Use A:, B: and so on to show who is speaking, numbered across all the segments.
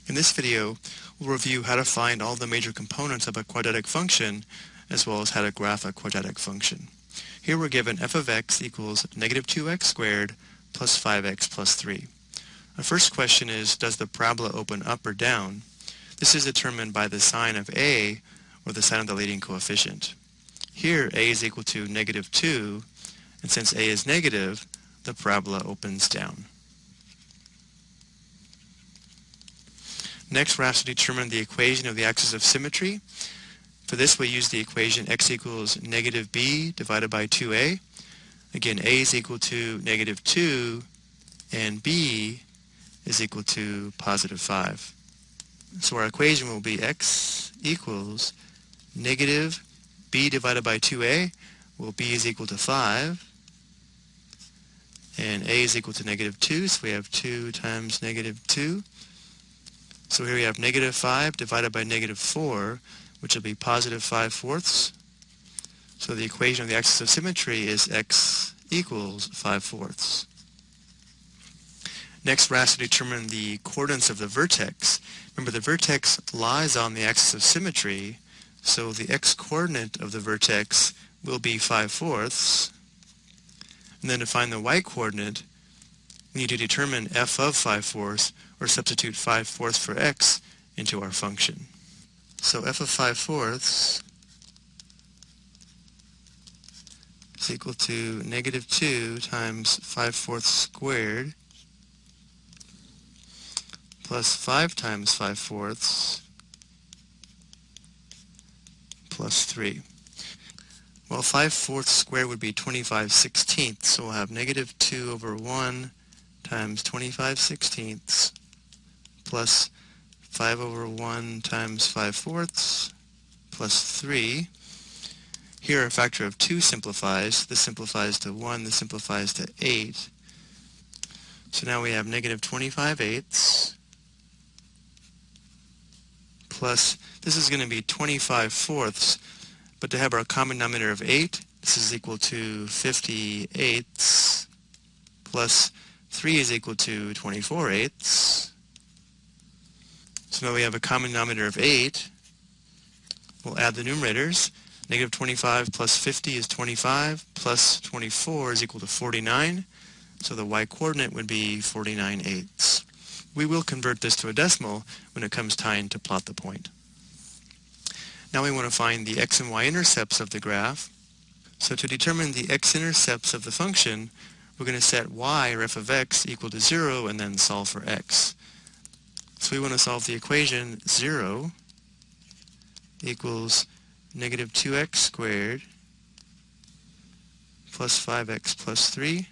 A: In this video, we'll review how to find all the major components of a quadratic function, as well as how to graph a quadratic function. Here we're given f of x equals negative 2x squared plus 5x plus 3. Our first question is, does the parabola open up or down? This is determined by the sign of a, or the sign of the leading coefficient. Here a is equal to negative 2, and since a is negative, the parabola opens down. Next, we're asked to determine the equation of the axis of symmetry. For this, we use the equation x equals negative b divided by 2a. Again, a is equal to negative 2, and b is equal to positive 5. So our equation will be x equals negative b divided by 2a. Well, b is equal to 5, and a is equal to negative 2, so we have 2 times negative 2. So here we have negative 5 divided by negative 4, which will be positive 5/4. So the equation of the axis of symmetry is x equals 5/4. Next, we're asked to determine the coordinates of the vertex. Remember, the vertex lies on the axis of symmetry, so the x-coordinate of the vertex will be 5/4. And then to find the y-coordinate, we need to determine f of 5/4, or substitute 5/4 for x into our function. So f of 5/4 is equal to negative 2 times 5/4 squared plus 5 times 5/4 plus 3. Well, 5/4 squared would be 25/16, so we'll have negative 2 over 1 times 25/16 plus 5 over 1 times 5/4 plus 3. Here a factor of 2 simplifies. This simplifies to 1, this simplifies to 8. So now we have negative 25/8 plus, this is going to be 25/4, but to have our common denominator of 8, this is equal to 50/8 plus 3 is equal to 24/8. So now we have a common denominator of 8. We'll add the numerators. Negative 25 plus 50 is 25, plus 24 is equal to 49. So the y-coordinate would be 49/8. We will convert this to a decimal when it comes time to plot the point. Now we want to find the x and y intercepts of the graph. So to determine the x-intercepts of the function, we're going to set y, or f of x, equal to 0 and then solve for x. So we want to solve the equation 0 equals negative 2x squared plus 5x plus 3.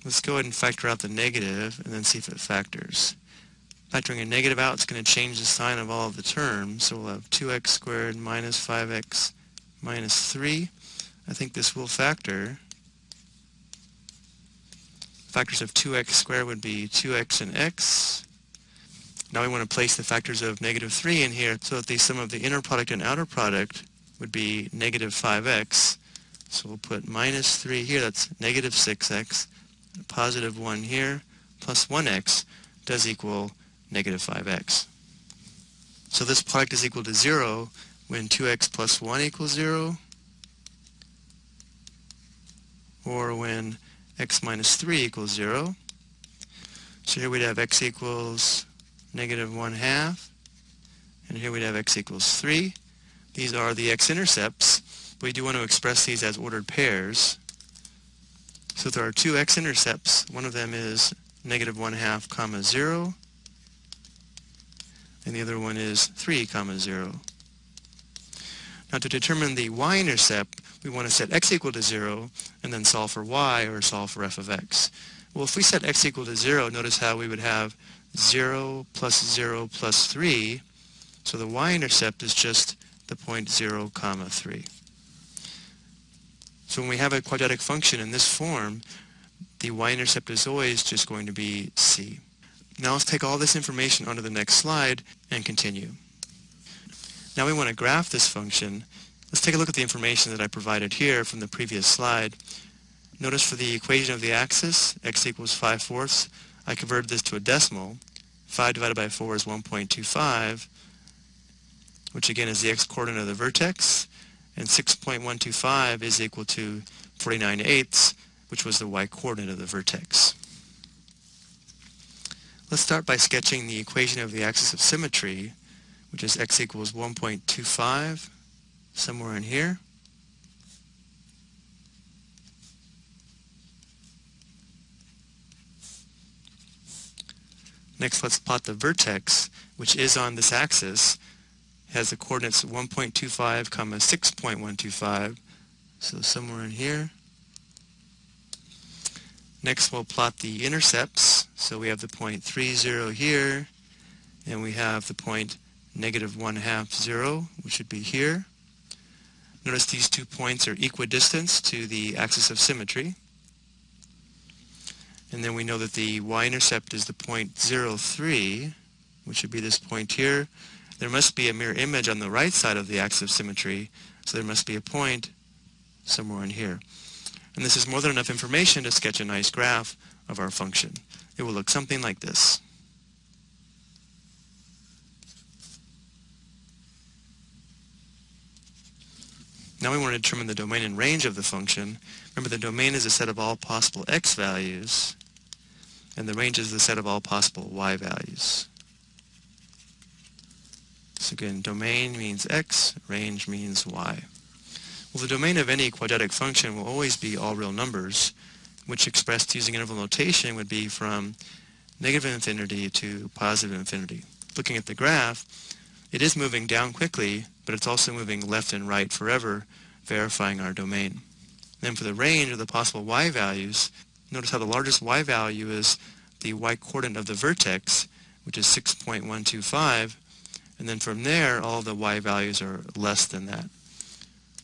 A: Let's go ahead and factor out the negative and then see if it factors. Factoring a negative out, it's going to change the sign of all of the terms. So we'll have 2x squared minus 5x minus 3. I think this will factor. Factors of 2x squared would be 2x and x. Now we want to place the factors of negative 3 in here so that the sum of the inner product and outer product would be negative 5x. So we'll put minus 3 here, that's negative 6x. Positive 1 here, plus 1x does equal negative 5x. So this product is equal to 0 when 2x plus 1 equals 0, or when x minus 3 equals 0. So here we'd have x equals negative 1/2, and here we'd have x equals 3. These are the x-intercepts. We do want to express these as ordered pairs. So there are two x-intercepts. One of them is negative 1/2 comma 0, and the other one is 3 comma 0. Now to determine the y-intercept, we want to set x equal to 0 and then solve for y, or solve for f of x. Well, if we set x equal to 0, notice how we would have 0 plus 0 plus 3. So the y-intercept is just the point 0 comma 3. So when we have a quadratic function in this form, the y-intercept is always just going to be c. Now let's take all this information onto the next slide and continue. Now we want to graph this function. Let's take a look at the information that I provided here from the previous slide. Notice for the equation of the axis, x equals 5/4, I converted this to a decimal. 5 divided by 4 is 1.25, which again is the x-coordinate of the vertex, and 6.125 is equal to 49/8, which was the y-coordinate of the vertex. Let's start by sketching the equation of the axis of symmetry, which is x equals 1.25, somewhere in here. Next, let's plot the vertex, which is on this axis. It has the coordinates 1.25, 6.125, so somewhere in here. Next, we'll plot the intercepts. So we have the point 3, 0 here, and we have the point -1/2, 0, which should be here. Notice these 2 points are equidistant to the axis of symmetry. And then we know that the y-intercept is the point 0, 3, which should be this point here. There must be a mirror image on the right side of the axis of symmetry, so there must be a point somewhere in here. And this is more than enough information to sketch a nice graph of our function. It will look something like this. Now we want to determine the domain and range of the function. Remember, the domain is a set of all possible x values, and the range is the set of all possible y values. So again, domain means x, range means y. Well, the domain of any quadratic function will always be all real numbers, which expressed using interval notation would be from -infinity to +infinity. Looking at the graph, it is moving down quickly, but it's also moving left and right forever, verifying our domain. Then for the range of the possible y values, notice how the largest y value is the y-coordinate of the vertex, which is 6.125, and then from there all the y values are less than that.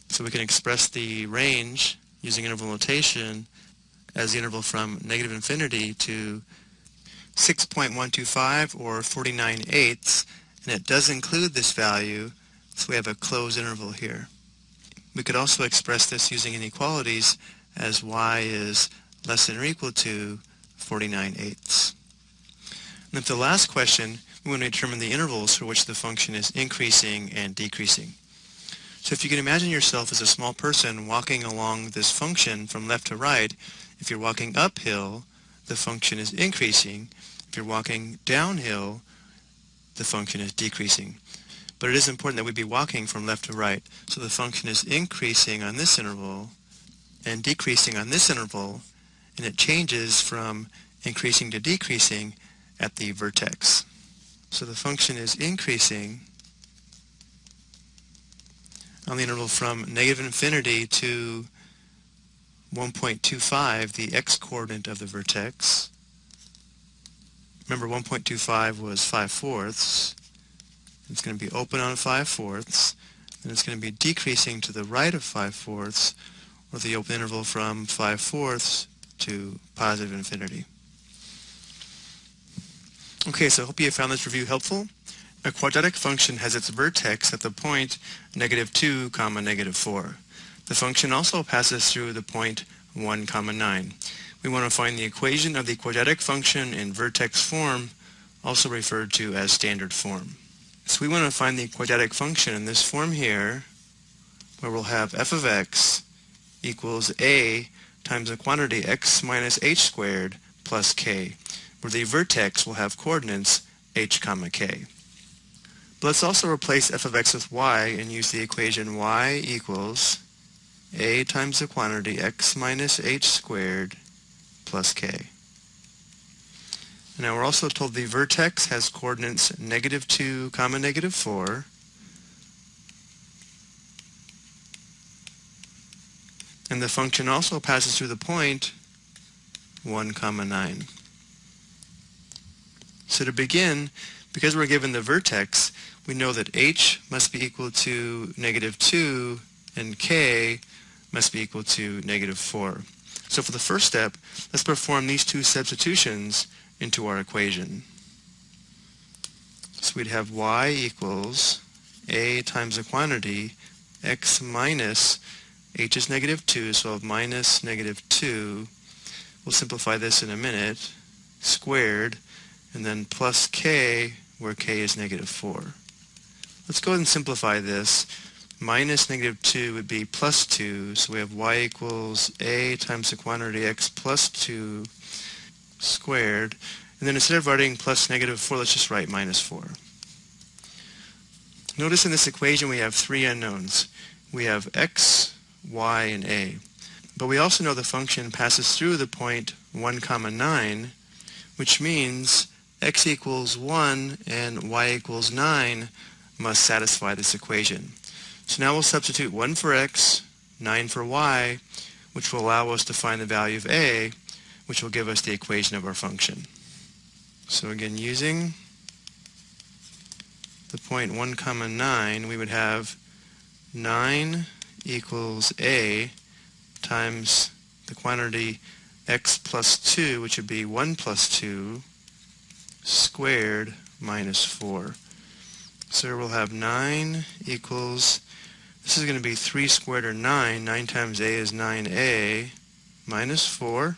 A: So we can express the range using interval notation as the interval from -infinity to 6.125 or 49/8, and it does include this value, so we have a closed interval here. We could also express this using inequalities as y is less than or equal to 49/8. And then for the last question, we want to determine the intervals for which the function is increasing and decreasing. So if you can imagine yourself as a small person walking along this function from left to right, if you're walking uphill, the function is increasing. If you're walking downhill, the function is decreasing. But it is important that we be walking from left to right. So the function is increasing on this interval and decreasing on this interval, and it changes from increasing to decreasing at the vertex. So the function is increasing on the interval from -infinity to 1.25, the x-coordinate of the vertex. Remember, 1.25 was 5/4. It's going to be open on 5/4, and it's going to be decreasing to the right of 5/4, or the open interval from 5/4 to +infinity. Okay, so I hope you found this review helpful. A quadratic function has its vertex at the point -2, -4. The function also passes through the point 1, 9. We want to find the equation of the quadratic function in vertex form, also referred to as standard form. So we want to find the quadratic function in this form here, where we'll have f of x equals a times the quantity x minus h squared plus k, where the vertex will have coordinates h, k. But let's also replace f of x with y and use the equation y equals a times the quantity x minus h squared plus k. Now we're also told the vertex has coordinates -2, -4. And the function also passes through the point 1, 9. So to begin, because we're given the vertex, we know that h must be equal to -2 and k must be equal to -4. So for the first step, let's perform these two substitutions into our equation. So we'd have y equals a times the quantity x minus, h is -2, so I'll have minus -2. We'll simplify this in a minute, squared, and then plus k where k is negative 4. Let's go ahead and simplify this. Minus negative 2 would be plus 2, so we have y equals a times the quantity x plus 2 squared. And then instead of writing plus negative 4, let's just write minus 4. Notice in this equation we have three unknowns. We have x, y, and a. But we also know the function passes through the point 1, 9, which means x equals 1 and y equals 9 must satisfy this equation. So now we'll substitute 1 for x, 9 for y, which will allow us to find the value of a, which will give us the equation of our function. So again, using the point 1, 9, we would have 9 equals a times the quantity x plus 2, which would be 1 plus 2 squared minus 4. So we'll have 9 equals, this is going to be 3 squared or 9. 9 times a is 9a minus 4.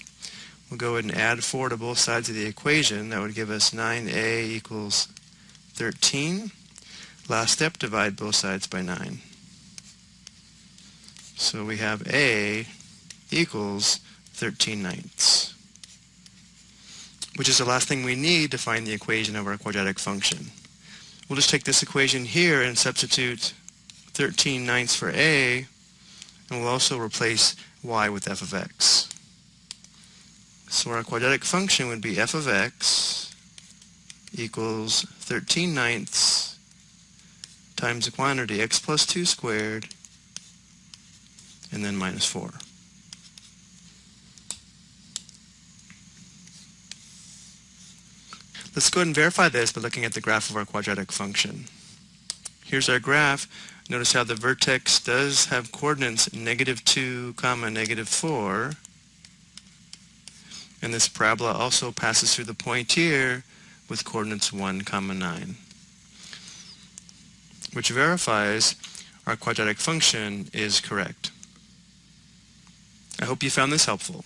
A: We'll go ahead and add 4 to both sides of the equation. That would give us 9a equals 13. Last step, divide both sides by 9. So we have a equals 13/9, which is the last thing we need to find the equation of our quadratic function. We'll just take this equation here and substitute 13/9 for a, and we'll also replace y with f of x. So our quadratic function would be f of x equals 13/9 times the quantity x plus 2 squared, and then minus 4. Let's go ahead and verify this by looking at the graph of our quadratic function. Here's our graph. Notice how the vertex does have coordinates -2, -4. And this parabola also passes through the point here with coordinates 1, 9, which verifies our quadratic function is correct. I hope you found this helpful.